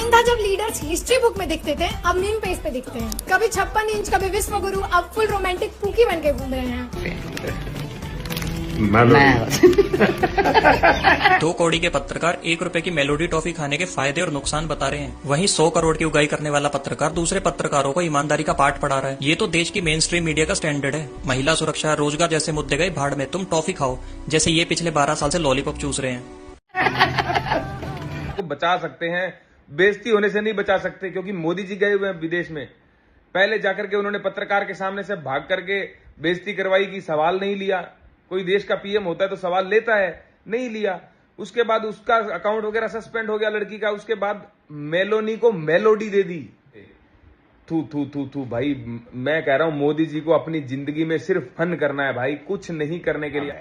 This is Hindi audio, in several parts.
टाइम था जब लीडर्स हिस्ट्री बुक में दिखते थे, अब मीम पेज पे दिखते हैं। कभी 56 इंच, कभी विश्व गुरु, अब फुल रोमांटिक पूकी बन के घूम रहे हैं। 2 कौड़ी के पत्रकार 1 रुपए की मेलोडी टॉफी खाने के फायदे और नुकसान बता रहे हैं। वहीं 100 करोड़ की उगाई करने वाला पत्रकार दूसरे पत्रकारों को ईमानदारी का पाठ पढ़ा रहा है। ये तो देश की मेन स्ट्रीम मीडिया का स्टैंडर्ड है। महिला सुरक्षा, रोजगार जैसे मुद्दे गए भाड़ में, तुम टॉफी खाओ। जैसे ये पिछले 12 साल से लॉलीपॉप चूस रहे हैं। को बचा सकते हैं, बेइज्जती होने से नहीं बचा सकते, क्योंकि मोदी जी गए हुए हैं विदेश में। पहले जाकर के उन्होंने पत्रकार के सामने से भाग करके बेइज्जती करवाई की सवाल नहीं लिया। कोई देश का पीएम होता है तो सवाल लेता है, नहीं लिया। उसके बाद उसका अकाउंट वगैरह सस्पेंड हो गया लड़की का। उसके बाद मेलोनी को मेलोडी दे दी। थू थू थू थू भाई, मैं कह रहा हूं मोदी जी को अपनी जिंदगी में सिर्फ फन करना है भाई, कुछ नहीं करने के लिए।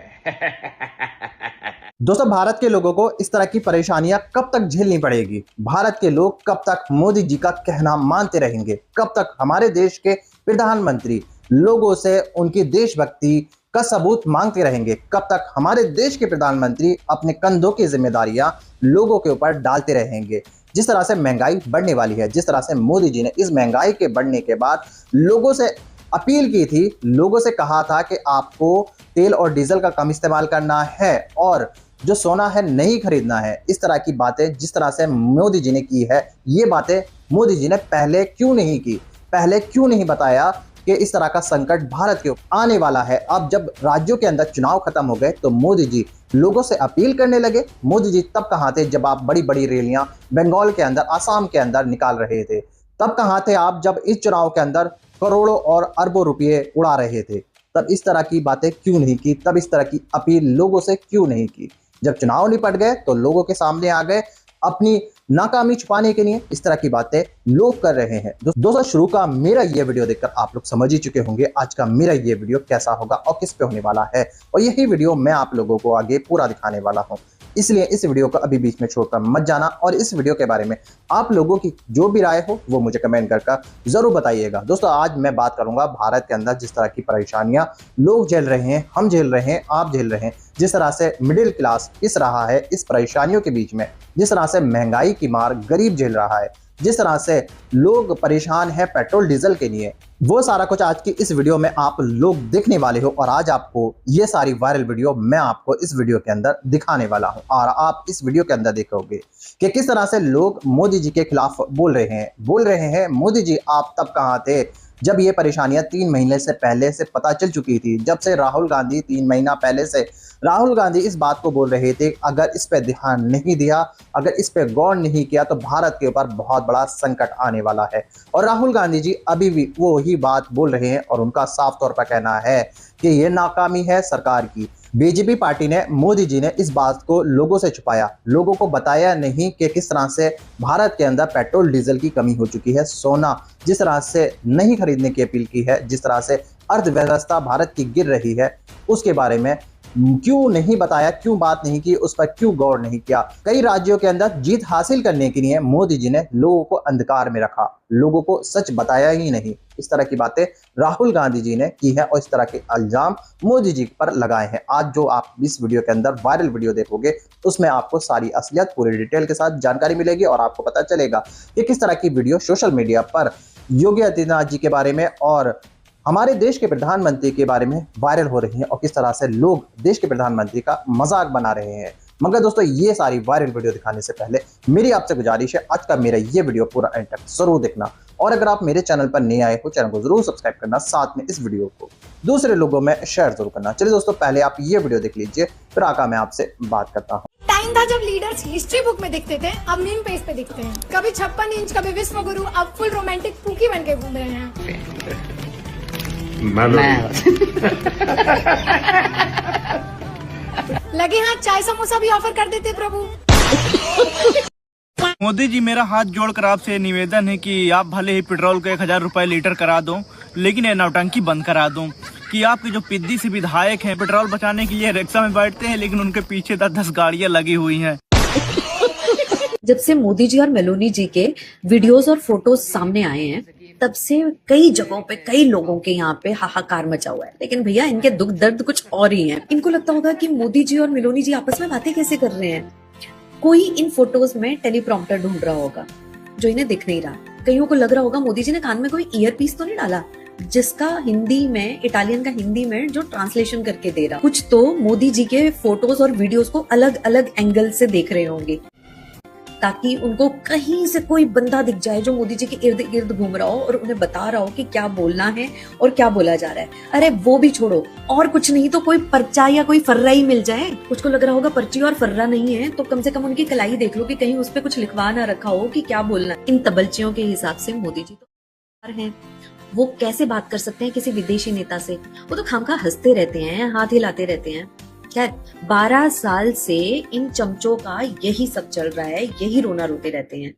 दोस्तों, भारत के लोगों को इस तरह की परेशानियां कब तक झेलनी पड़ेगी? भारत के लोग कब तक मोदी जी का कहना मानते रहेंगे? कब तक हमारे देश के प्रधानमंत्री लोगों से उनकी देशभक्ति का सबूत मांगते रहेंगे? कब तक हमारे देश के प्रधानमंत्री अपने कंधों की जिम्मेदारियां लोगों के ऊपर डालते रहेंगे? जिस तरह से महंगाई बढ़ने वाली है, जिस तरह से मोदी जी ने इस महंगाई के बढ़ने के बाद लोगों से अपील की थी, लोगों से कहा था कि आपको तेल और डीजल का कम इस्तेमाल करना है और जो सोना है नहीं खरीदना है। इस तरह की बातें जिस तरह से मोदी जी ने की है, ये बातें मोदी जी ने पहले क्यों नहीं की? पहले क्यों नहीं बताया कि इस तरह का संकट भारत के ऊपर आने वाला है? अब जब राज्यों के अंदर चुनाव खत्म हो गए तो मोदी जी लोगों से अपील करने लगे। मोदी जी तब कहां थे जब आप बड़ी बड़ी रैलियां बंगाल के अंदर, आसाम के अंदर निकाल रहे थे? तब कहां थे आप जब इस चुनाव के अंदर करोड़ों और अरबों रुपये उड़ा रहे थे? तब इस तरह की बातें क्यों नहीं की? तब इस तरह की अपील लोगों से क्यों नहीं की? जब चुनाव निपट गए तो लोगों के सामने आ गए, अपनी नाकामी छुपाने के लिए इस तरह की बातें लोग कर रहे हैं। दोस्तों, शुरू का मेरा ये वीडियो देखकर आप लोग समझ ही चुके होंगे आज का मेरा ये वीडियो कैसा होगा और किस पे होने वाला है, और यही वीडियो मैं आप लोगों को आगे पूरा दिखाने वाला हूं। इसलिए इस वीडियो को अभी बीच में छोड़कर मत जाना, और इस वीडियो के बारे में आप लोगों की जो भी राय हो वो मुझे कमेंट कर जरूर बताइएगा। दोस्तों, आज मैं बात करूंगा भारत के अंदर जिस तरह की परेशानियां लोग झेल रहे हैं, हम झेल रहे हैं, आप झेल रहे हैं, जिस तरह से मिडिल क्लास पिस रहा है इस परेशानियों के बीच में, जिस तरह से महंगाई की मार गरीब झेल रहा है, जिस तरह से लोग परेशान हैं पेट्रोल डीजल के लिए, वो सारा कुछ आज की इस वीडियो में आप लोग देखने वाले हो। और आज आपको ये सारी वायरल वीडियो मैं आपको इस वीडियो के अंदर दिखाने वाला हूं, और आप इस वीडियो के अंदर देखोगे कि किस तरह से लोग मोदी जी के खिलाफ बोल रहे हैं। मोदी जी, आप तब कहां थे जब ये परेशानियां 3 महीने से पहले से पता चल चुकी थी? जब से राहुल गांधी 3 महीना पहले से राहुल गांधी इस बात को बोल रहे थे, अगर इस पे ध्यान नहीं दिया, अगर इस पे गौर नहीं किया तो भारत के ऊपर बहुत बड़ा संकट आने वाला है। और राहुल गांधी जी अभी भी वो ही बात बोल रहे हैं, और उनका साफ तौर पर कहना है कि ये नाकामी है सरकार की। बीजेपी पार्टी ने, मोदी जी ने इस बात को लोगों से छुपाया, लोगों को बताया नहीं कि किस तरह से भारत के अंदर पेट्रोल डीजल की कमी हो चुकी है, सोना जिस तरह से नहीं खरीदने की अपील की है, जिस तरह से अर्थव्यवस्था भारत की गिर रही है, उसके बारे में क्यों नहीं बताया, क्यों बात नहीं की, उस पर क्यों गौर नहीं किया? कई राज्यों के अंदर जीत हासिल करने के लिए मोदी जी ने लोगों को अंधकार में रखा, लोगों को सच बताया ही नहीं। इस तरह की बातें राहुल गांधी जी ने की है और इस तरह के इल्जाम मोदी जी पर लगाए हैं। आज जो आप इस वीडियो के अंदर वायरल वीडियो देखोगे उसमें आपको सारी असलियत पूरी डिटेल के साथ जानकारी मिलेगी, और आपको पता चलेगा कि किस तरह की वीडियो सोशल मीडिया पर योगी आदित्यनाथ जी के बारे में और हमारे देश के प्रधानमंत्री के बारे में वायरल हो रही है, और किस तरह से लोग देश के प्रधानमंत्री का मजाक बना रहे हैं। मगर दोस्तों, ये सारी वायरल वीडियो दिखाने से पहले मेरी आपसे गुजारिश है, आज का मेरा ये वीडियो पूरा एंड तक जरूर देखना, और अगर आप मेरे चैनल पर नए आए हो चैनल को जरूर सब्सक्राइब करना, साथ में इस वीडियो को दूसरे लोगों में शेयर जरूर करना। चलिए दोस्तों, पहले आप ये वीडियो देख लीजिए, फिर आका मैं आपसे बात करता हूँ। टाइम था जब लीडर्स हिस्ट्री बुक में दिखते थे, अब मीम पेज पे दिखते हैं। कभी 56 इंच, कभी विश्व गुरु, अब फुल रोमांटिक पूकी बन के घूम रहे हैं। लगे हाथ चाय समोसा भी ऑफर कर देते प्रभु। मोदी जी, मेरा हाथ जोड़कर आपसे निवेदन है कि आप भले ही पेट्रोल को 1000 रुपए लीटर करा दो, लेकिन ये नौटंकी बंद करा दो कि आपके जो पिद्दी से विधायक हैं पेट्रोल बचाने के लिए रिक्शा में बैठते हैं, लेकिन उनके पीछे 10-10 गाड़ियां लगी हुई हैं। जब से मोदी जी और मेलोनी जी के वीडियोस और फोटोज सामने आए हैं, तब से कई जगहों पे कई लोगों के यहाँ पे हाहाकार मचा हुआ है। लेकिन भैया, इनके दुख दर्द कुछ और ही हैं। इनको लगता होगा कि मोदी जी और मेलोनी जी आपस में बातें कैसे कर रहे हैं। कोई इन फोटोज में टेलीप्रॉम्प्टर ढूंढ रहा होगा, जो इन्हें दिख नहीं रहा। कईयों को लग रहा होगा मोदी जी ने कान में कोई ईयर पीस तो नहीं डाला, जिसका हिंदी में, इटालियन का हिंदी में जो ट्रांसलेशन करके दे रहा। कुछ तो मोदी जी के फोटोज और वीडियोस को अलग अलग एंगल से देख रहे होंगे, ताकि उनको कहीं से कोई बंदा दिख जाए जो मोदी जी के इर्द गिर्द घूम रहा हो और उन्हें बता रहा हो कि क्या बोलना है और क्या बोला जा रहा है। अरे वो भी छोड़ो, और कुछ नहीं तो कोई पर्चा या कोई फर्रा ही मिल जाए। कुछ को लग रहा होगा पर्ची और फर्रा नहीं है, तो कम से कम उनकी कलाई देख लो कि कहीं उस पर कुछ लिखवा ना रखा हो कि क्या बोलना है। इन तबलचियों के हिसाब से मोदी जी तो हैं, वो कैसे बात कर सकते हैं किसी विदेशी नेता से? वो तो खामखा हंसते रहते हैं, हाथ हिलाते रहते हैं। खैर, 12 साल से इन चमचों का यही सब चल रहा है, यही रोना रोते रहते हैं।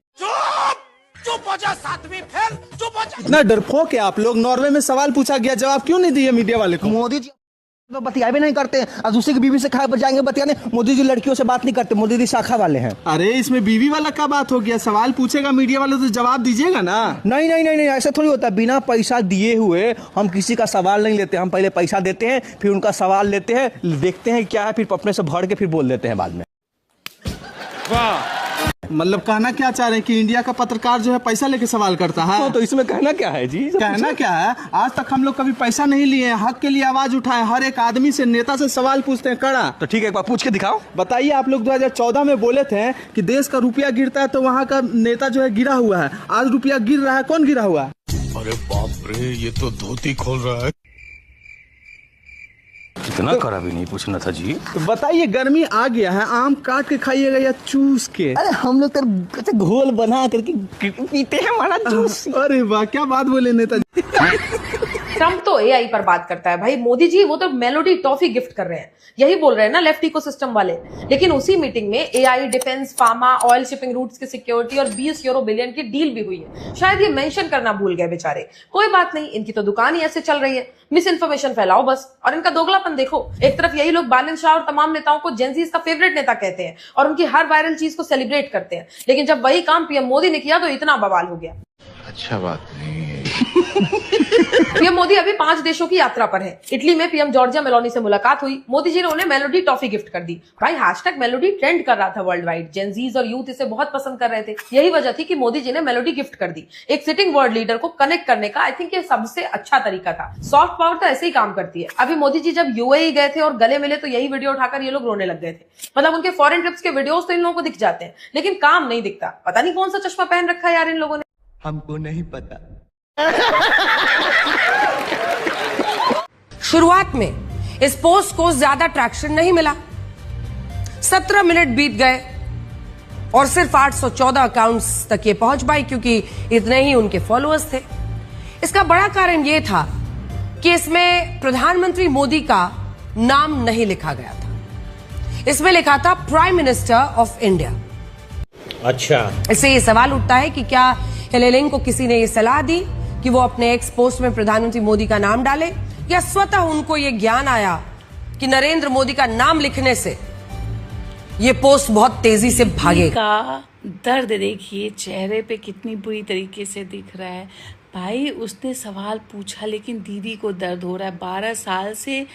इतना डरपोक है आप लोग। नॉर्वे में सवाल पूछा गया, जवाब क्यों नहीं दिए मीडिया वाले को? मोदी जी तो बतिया भी नहीं करते, और दूसरे की बीवी से खाए पर जाएंगे बतियाने। मोदी जी लड़कियों से बात नहीं करते, मोदी जी शाखा वाले हैं। अरे इसमें बीवी वाला क्या बात हो गया? सवाल पूछेगा मीडिया वाले तो जवाब दीजिएगा ना। नहीं नहीं नहीं नहीं, ऐसा थोड़ी होता। बिना पैसा दिए हुए हम किसी का सवाल नहीं लेते। हम पहले पैसा देते हैं, फिर उनका सवाल लेते हैं, देखते हैं क्या है, फिर अपने से भर के फिर बोल देते हैं बाद में। वाह, मतलब कहना क्या चाह रहे हैं कि इंडिया का पत्रकार जो है पैसा लेके सवाल करता है? तो इसमें कहना क्या है जी? कहना क्या है, आज तक हम लोग कभी पैसा नहीं लिए, हक के लिए आवाज उठाए, हर एक आदमी से, नेता से सवाल पूछते हैं कड़ा। तो ठीक है, एक बार पूछ के दिखाओ। बताइए, आप लोग 2014 में बोले थे कि देश का रुपया गिरता है तो वहाँ का नेता जो है गिरा हुआ है। आज रुपया गिर रहा है, कौन गिरा हुआ है? अरे बाप रे, ये तो धोती खोल रहा है। इतना कड़ा भी नहीं पूछना था जी। तो बताइए, गर्मी आ गया है, आम काट के खाइएगा या चूस के? अरे हम लोग तो घोल बना करके पीते हैं हमारा जूस। अरे वाह, क्या बात बोले नेताजी। ट्रम्प तो एआई पर बात करता है भाई, मोदी जी वो तो मेलोडी टॉफी गिफ्ट कर रहे हैं, यही बोल रहे हैं ना लेफ्ट इकोसिस्टम वाले। लेकिन उसी मीटिंग में AI, defence, pharma, oil shipping routes की सिक्योरिटी और 20 यूरो बिलियन की डील भी हुई है। शायद ये मेंशन करना भूल गए बेचारे। कोई बात नहीं, इनकी तो दुकान ही ऐसे चल रही है, मिस इन्फॉर्मेशन फैलाओ बस। और इनका दोगलापन देखो, एक तरफ यही लोग बालन शाह और तमाम नेताओं को जेनजीज का फेवरेट नेता कहते हैं और उनकी हर वायरल चीज को सेलिब्रेट करते हैं, लेकिन जब वही काम पीएम मोदी ने किया तो इतना बवाल हो गया। अच्छा बात नहीं है। पीएम मोदी अभी 5 देशों की यात्रा पर है। इटली में पीएम जॉर्जिया मेलोनी से मुलाकात हुई, मोदी जी ने उन्हें मेलोडी टॉफी गिफ्ट कर दी। भाई हैशटैग मेलोडी ट्रेंड कर रहा था वर्ल्ड वाइड, जेनजीज और यूथ इसे बहुत पसंद कर रहे थे। यही वजह थी कि मोदी जी ने मेलोडी गिफ्ट कर दी। एक सिटिंग वर्ल्ड लीडर को कनेक्ट करने का आई थिंक ये सबसे अच्छा तरीका था। सॉफ्ट पावर तो ऐसे ही काम करती है। अभी मोदी जी जब यूएई गए थे और गले मिले तो यही वीडियो उठाकर ये लोग रोने लग गए थे। मतलब उनके फॉरेन ट्रिप्स के वीडियोस तो इन लोगों को दिख जाते हैं, लेकिन काम नहीं दिखता। पता नहीं कौन सा चश्मा पहन रखा है यार इन लोगों ने, हमको नहीं पता। शुरुआत में इस पोस्ट को ज्यादा ट्रैक्शन नहीं मिला। 17 मिनट बीत गए और सिर्फ 814 अकाउंट्स तक ये पहुंच पाई, क्योंकि इतने ही उनके फॉलोअर्स थे। इसका बड़ा कारण यह था कि इसमें प्रधानमंत्री मोदी का नाम नहीं लिखा गया था, इसमें लिखा था प्राइम मिनिस्टर ऑफ इंडिया। अच्छा, इससे ये सवाल उठता है कि क्या हिलेलिंग को किसी ने ये सलाह दी कि वो अपने एक्स पोस्ट में प्रधानमंत्री मोदी का नाम डाले, या स्वतः उनको ये ज्ञान आया कि नरेंद्र मोदी का नाम लिखने से ये पोस्ट बहुत तेजी से भागेगा। दर्द देखिए चेहरे पे कितनी बुरी तरीके से दिख रहा है। भाई उसने सवाल पूछा लेकिन दीदी को दर्द हो रहा है। 12 साल से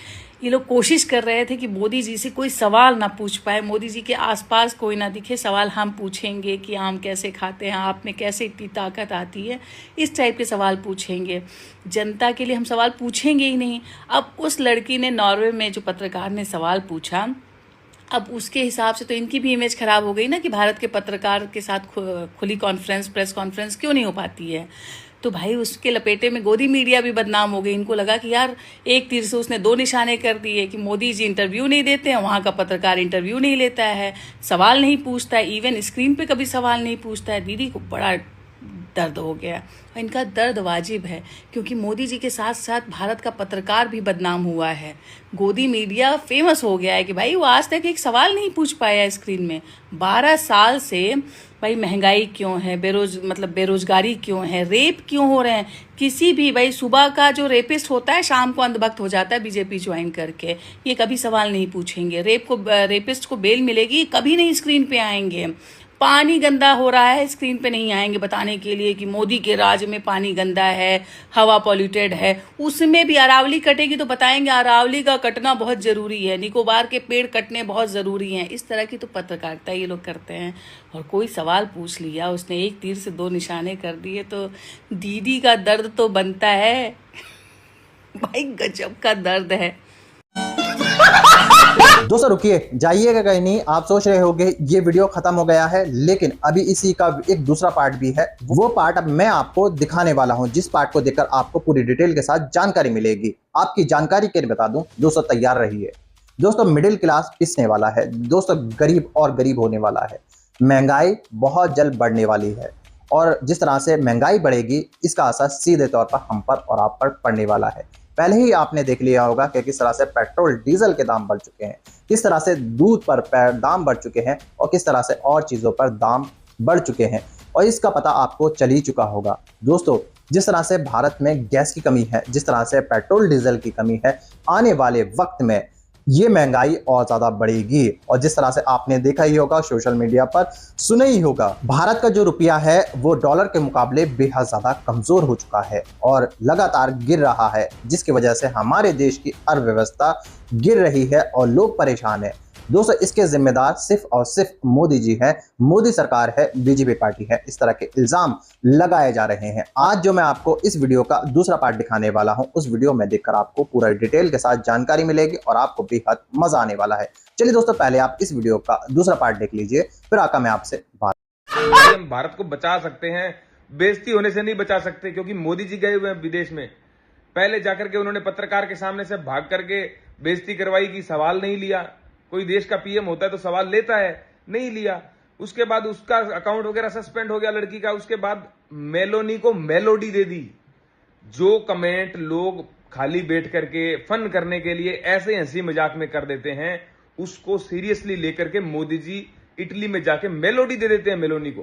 ये लोग कोशिश कर रहे थे कि मोदी जी से कोई सवाल ना पूछ पाए, मोदी जी के आसपास कोई ना दिखे। सवाल हम पूछेंगे कि आम कैसे खाते हैं, आप में कैसे इतनी ताकत आती है, इस टाइप के सवाल पूछेंगे। जनता के लिए हम सवाल पूछेंगे ही नहीं। अब उस लड़की ने, नॉर्वे में जो पत्रकार ने सवाल पूछा, अब उसके हिसाब से तो इनकी भी इमेज खराब हो गई ना कि भारत के पत्रकार के साथ खुली कॉन्फ्रेंस, प्रेस कॉन्फ्रेंस क्यों नहीं हो पाती है। तो भाई उसके लपेटे में गोदी मीडिया भी बदनाम हो गई। इनको लगा कि यार एक तीर से उसने 2 निशाने कर दिए कि मोदी जी इंटरव्यू नहीं देते हैं, वहाँ का पत्रकार इंटरव्यू नहीं लेता है, सवाल नहीं पूछता है, इवन स्क्रीन पे कभी सवाल नहीं पूछता है। दीदी को बड़ा दर्द हो गया। इनका दर्द वाजिब है क्योंकि मोदी जी के साथ साथ भारत का पत्रकार भी बदनाम हुआ है। गोदी मीडिया फेमस हो गया है कि भाई वो आज तक एक सवाल नहीं पूछ पाया स्क्रीन में। 12 साल से भाई महंगाई क्यों है, बेरोजगारी क्यों है, रेप क्यों हो रहे हैं। किसी भी भाई सुबह का जो रेपिस्ट होता है शाम को अंधभक्त हो जाता है बीजेपी ज्वाइन करके, ये कभी सवाल नहीं पूछेंगे। रेपिस्ट को बेल मिलेगी, कभी नहीं स्क्रीन पे आएंगे। पानी गंदा हो रहा है, स्क्रीन पे नहीं आएंगे बताने के लिए कि मोदी के राज में पानी गंदा है, हवा पॉल्यूटेड है। उसमें भी अरावली कटेगी तो बताएंगे अरावली का कटना बहुत जरूरी है, निकोबार के पेड़ कटने बहुत जरूरी हैं। इस तरह की तो पत्रकारिता ये लोग करते हैं। और कोई सवाल पूछ लिया, उसने एक तीर से दो निशाने कर दिए, तो दीदी का दर्द तो बनता है। भाई गजब का दर्द है। दोस्तों रुकिए, जाइएगा कहीं नहीं। आप सोच रहे होंगे ये वीडियो खत्म हो गया है, लेकिन अभी इसी का एक दूसरा पार्ट भी है। वो पार्ट अब मैं आपको दिखाने वाला हूं, जिस पार्ट को देखकर आपको पूरी डिटेल के साथ जानकारी मिलेगी। आपकी जानकारी के लिए बता दूं दोस्तों, तैयार रहिए। दोस्तों मिडिल क्लास पिसने वाला है, दोस्तों गरीब और गरीब होने वाला है। महंगाई बहुत जल्द बढ़ने वाली है, और जिस तरह से महंगाई बढ़ेगी इसका असर सीधे तौर पर हम पर और आप पर पड़ने वाला है। पहले ही आपने देख लिया होगा कि किस तरह से पेट्रोल डीजल के दाम बढ़ चुके हैं, किस तरह से दूध पर दाम बढ़ चुके हैं, और किस तरह से और चीज़ों पर दाम बढ़ चुके हैं, और इसका पता आपको चल ही चुका होगा। दोस्तों जिस तरह से भारत में गैस की कमी है, जिस तरह से पेट्रोल डीजल की कमी है, आने वाले वक्त में ये महंगाई और ज्यादा बढ़ेगी। और जिस तरह से आपने देखा ही होगा, सोशल मीडिया पर सुना ही होगा, भारत का जो रुपया है वो डॉलर के मुकाबले बेहद ज्यादा कमजोर हो चुका है और लगातार गिर रहा है, जिसकी वजह से हमारे देश की अर्थव्यवस्था गिर रही है और लोग परेशान है। दोस्तों इसके जिम्मेदार सिर्फ और सिर्फ मोदी जी हैं, मोदी सरकार है, बीजेपी पार्टी है। इस तरह के इल्जाम लगाए जा रहे हैं। आज जो मैं आपको इस वीडियो का दूसरा पार्ट दिखाने वाला हूं, उस वीडियो में देखकर आपको पूरा डिटेल के साथ जानकारी मिलेगी और आपको बेहद मजा आने वाला है। चलिए दोस्तों, पहले आप इस वीडियो का दूसरा पार्ट देख लीजिए, फिर आका मैं आपसे बात। हम भारत को बचा सकते हैं, बेइज्जती होने से नहीं बचा सकते, क्योंकि मोदी जी गए हुए हैं विदेश में। पहले जाकर के उन्होंने पत्रकार के सामने से भाग करके बेइज्जती करवाई की, सवाल नहीं लिया। कोई देश का पीएम होता है तो सवाल लेता है, नहीं लिया। उसके बाद उसका अकाउंट वगैरह सस्पेंड हो गया लड़की का। उसके बाद मेलोनी को मेलोडी दे दी। जो कमेंट लोग खाली बैठ करके फन करने के लिए ऐसे हंसी मजाक में कर देते हैं, उसको सीरियसली लेकर के मोदी जी इटली में जाके मेलोडी दे देते हैं मेलोनी को।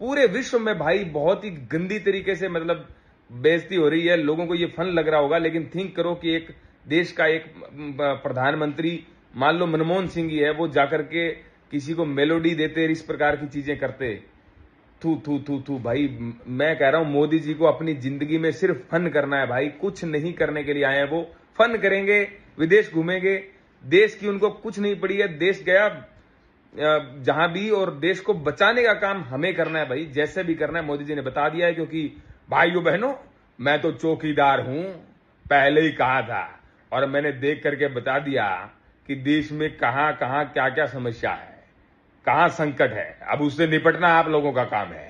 पूरे विश्व में भाई बहुत ही गंदी तरीके से मतलब बेइज्जती हो रही है। लोगों को ये फन लग रहा होगा, लेकिन थिंक करो कि एक देश का एक प्रधानमंत्री, मान लो मनमोहन सिंह ही है, वो जाकर के किसी को मेलोडी देते, इस प्रकार की चीजें करते। थू थू थू थू भाई, मैं कह रहा हूं मोदी जी को अपनी जिंदगी में सिर्फ फन करना है भाई, कुछ नहीं करने के लिए आए हैं। वो फन करेंगे, विदेश घूमेंगे, देश की उनको कुछ नहीं पड़ी है। देश गया जहां भी, और देश को बचाने का काम हमें करना है भाई, जैसे भी करना है। मोदी जी ने बता दिया है, क्योंकि भाइयों बहनों मैं तो चौकीदार हूं, पहले ही कहा था, और मैंने देख करके बता दिया कि देश में कहां कहां क्या क्या समस्या है, कहां संकट है। अब उससे निपटना आप लोगों का काम है।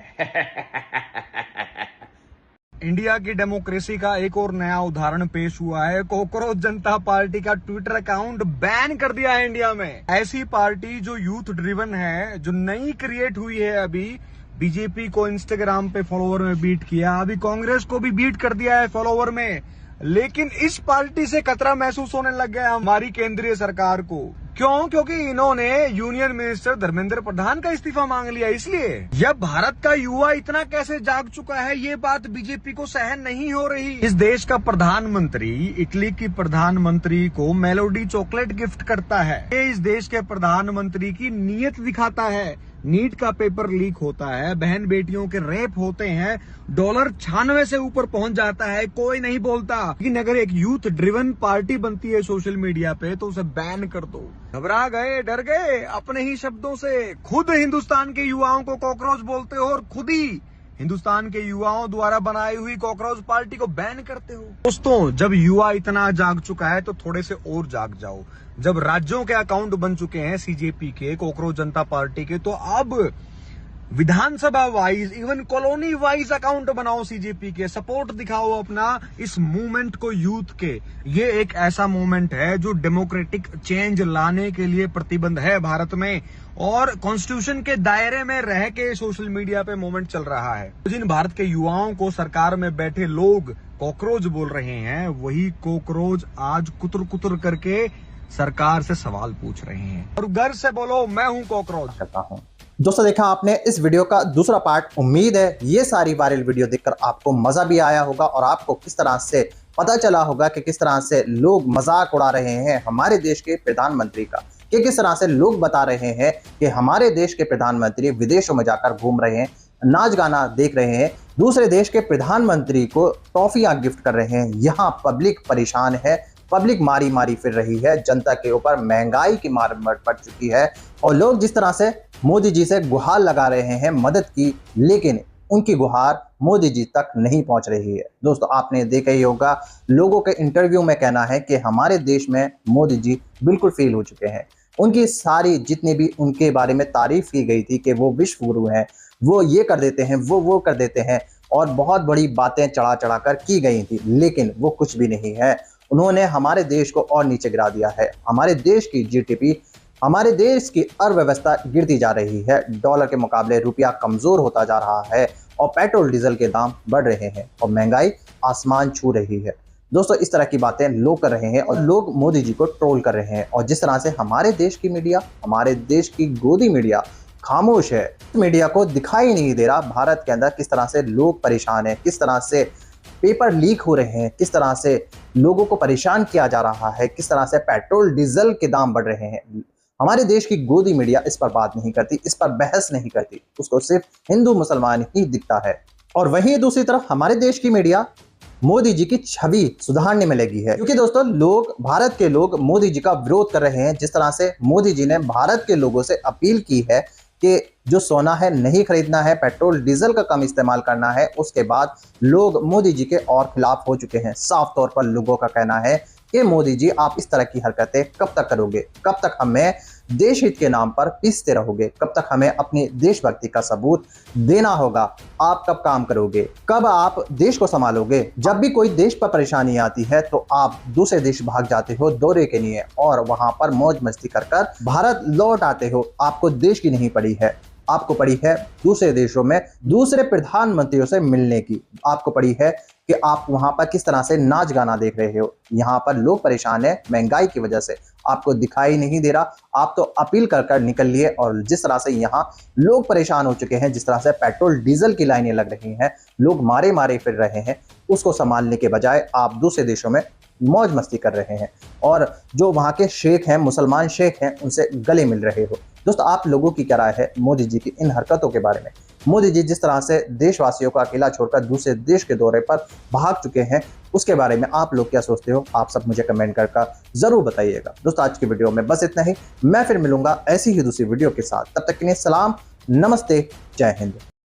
इंडिया की डेमोक्रेसी का एक और नया उदाहरण पेश हुआ है। कॉकरोच जनता पार्टी का ट्विटर अकाउंट बैन कर दिया है इंडिया में। ऐसी पार्टी जो यूथ ड्रिवन है, जो नई क्रिएट हुई है, अभी बीजेपी को इंस्टाग्राम पे फॉलोवर में बीट किया, अभी कांग्रेस को भी बीट कर दिया है फॉलोवर में। लेकिन इस पार्टी से खतरा महसूस होने लग गया हमारी केंद्रीय सरकार को। क्यों? क्योंकि इन्होंने यूनियन मिनिस्टर धर्मेंद्र प्रधान का इस्तीफा मांग लिया। इसलिए यह भारत का युवा इतना कैसे जाग चुका है, ये बात बीजेपी को सहन नहीं हो रही। इस देश का प्रधानमंत्री इटली की प्रधानमंत्री को मेलोडी चॉकलेट गिफ्ट करता है। ये इस देश के प्रधानमंत्री की नीयत दिखाता है। नीट का पेपर लीक होता है, बहन बेटियों के रेप होते हैं, डॉलर 96 से ऊपर पहुंच जाता है, कोई नहीं बोलता। लेकिन अगर एक यूथ ड्रिवन पार्टी बनती है सोशल मीडिया पे, तो उसे बैन कर दो। घबरा गए, डर गए, अपने ही शब्दों से खुद हिंदुस्तान के युवाओं को कॉकरोच बोलते हो, और खुद ही हिंदुस्तान के युवाओं द्वारा बनाई हुई कॉकरोच पार्टी को बैन करते हो। दोस्तों जब युवा इतना जाग चुका है तो थोड़े से और जाग जाओ। जब राज्यों के अकाउंट बन चुके हैं सीजेपी के, कॉकरोच जनता पार्टी के, तो अब विधानसभा wise, even colony wise account बनाओ सीजेपी के, सपोर्ट दिखाओ अपना इस मूवमेंट को, यूथ के। ये एक ऐसा मूवमेंट है जो डेमोक्रेटिक चेंज लाने के लिए प्रतिबद्ध है भारत में, और कॉन्स्टिट्यूशन के दायरे में रह के सोशल मीडिया पे मूवमेंट चल रहा है। जिन भारत के युवाओं को सरकार में बैठे लोग कॉकरोच बोल रहे हैं, वही कॉकरोच आज कुतर कुतर करके सरकार से सवाल पूछ रहे हैं, और गर्व से बोलो मैं हूं कॉकरोच। करता हूं। दोस्तों देखा आपने इस वीडियो का दूसरा पार्ट। उम्मीद है ये सारी वायरल वीडियो देखकर आपको मजा भी आया होगा, और आपको किस तरह से पता चला होगा कि किस तरह से लोग मजाक उड़ा रहे हैं हमारे देश के प्रधानमंत्री का, कि किस तरह से लोग बता रहे हैं कि हमारे देश के प्रधानमंत्री विदेशों में जाकर घूम रहे हैं, नाच गाना देख रहे हैं, दूसरे देश के प्रधानमंत्री को टॉफियां गिफ्ट कर रहे हैं। यहाँ पब्लिक परेशान है, पब्लिक मारी मारी फिर रही है, जनता के ऊपर महंगाई की मार पड़ चुकी है और लोग जिस तरह से मोदी जी से गुहार लगा रहे हैं मदद की, लेकिन उनकी गुहार मोदी जी तक नहीं पहुंच रही है। दोस्तों, आपने देखा ही होगा, लोगों के इंटरव्यू में कहना है कि हमारे देश में मोदी जी बिल्कुल फेल हो चुके हैं। उनकी सारी जितनी भी उनके बारे में तारीफ की गई थी कि वो विश्व गुरु हैं, वो ये कर देते हैं, वो कर देते हैं और बहुत बड़ी बातें चढ़ा चढ़ा कर की गई थी, लेकिन वो कुछ भी नहीं है। उन्होंने हमारे देश को और नीचे गिरा दिया है। हमारे देश की जीडीपी, हमारे देश की अर्थव्यवस्था गिरती जा रही है, डॉलर के मुकाबले रुपया कमजोर होता जा रहा है और पेट्रोल डीजल के दाम बढ़ रहे हैं और महंगाई आसमान छू रही है। दोस्तों, इस तरह की बातें लोग कर रहे हैं और लोग मोदी जी को ट्रोल कर रहे हैं और जिस तरह से हमारे देश की मीडिया, हमारे देश की गोदी मीडिया खामोश है, मीडिया को दिखाई नहीं दे रहा भारत के अंदर किस तरह से लोग परेशान हैं, किस तरह से पेपर लीक हो रहे हैं, किस तरह से लोगों को परेशान किया जा रहा है, किस तरह से पेट्रोल डीजल के दाम बढ़ रहे हैं। हमारे देश की गोदी मीडिया इस पर बात नहीं करती, इस पर बहस नहीं करती, उसको सिर्फ हिंदू मुसलमान ही दिखता है। और वहीं दूसरी तरफ हमारे देश की मीडिया मोदी जी की छवि सुधारने में लगी है, क्योंकि दोस्तों लोग, भारत के लोग मोदी जी का विरोध कर रहे हैं। जिस तरह से मोदी जी ने भारत के लोगों से अपील की है कि जो सोना है नहीं खरीदना है, पेट्रोल डीजल का कम इस्तेमाल करना है, उसके बाद लोग मोदी जी के और खिलाफ हो चुके हैं। साफ तौर पर लोगों का कहना है कि मोदी जी, आप इस तरह की हरकतें कब तक करोगे, कब तक हमें देश हित के नाम पर पीसते रहोगे, कब तक हमें अपनी देशभक्ति का सबूत देना होगा, आप कब काम करोगे, कब आप देश को संभालोगे। जब भी कोई देश पर परेशानी आती है तो आप दूसरे देश भाग जाते हो दौरे के लिए और वहां पर मौज मस्ती कर भारत लौट आते हो। आपको देश की नहीं पड़ी है, आपको पड़ी है दूसरे देशों में दूसरे प्रधानमंत्रियों से मिलने की। आपको पड़ी है कि आप वहां पर किस तरह से नाच गाना देख रहे हो। यहाँ पर लोग परेशान है महंगाई की वजह से, आपको दिखाई नहीं दे रहा, आप तो अपील कर निकल लिए। और जिस तरह से यहाँ लोग परेशान हो चुके हैं, जिस तरह से पेट्रोल डीजल की लाइनें लग रही हैं, लोग मारे मारे फिर रहे हैं, उसको संभालने के बजाय आप दूसरे देशों में मौज मस्ती कर रहे हैं और जो वहाँ के शेख हैं, मुसलमान शेख हैं, उनसे गले मिल रहे हो। दोस्तों, आप लोगों की क्या राय है मोदी जी की इन हरकतों के बारे में? मोदी जी जिस तरह से देशवासियों को अकेला छोड़कर दूसरे देश के दौरे पर भाग चुके हैं, उसके बारे में आप लोग क्या सोचते हो? आप सब मुझे कमेंट करके जरूर बताइएगा। दोस्तों, आज की वीडियो में बस इतना ही। मैं फिर मिलूंगा ऐसी ही दूसरी वीडियो के साथ। तब तक के लिए सलाम, नमस्ते, जय हिंद।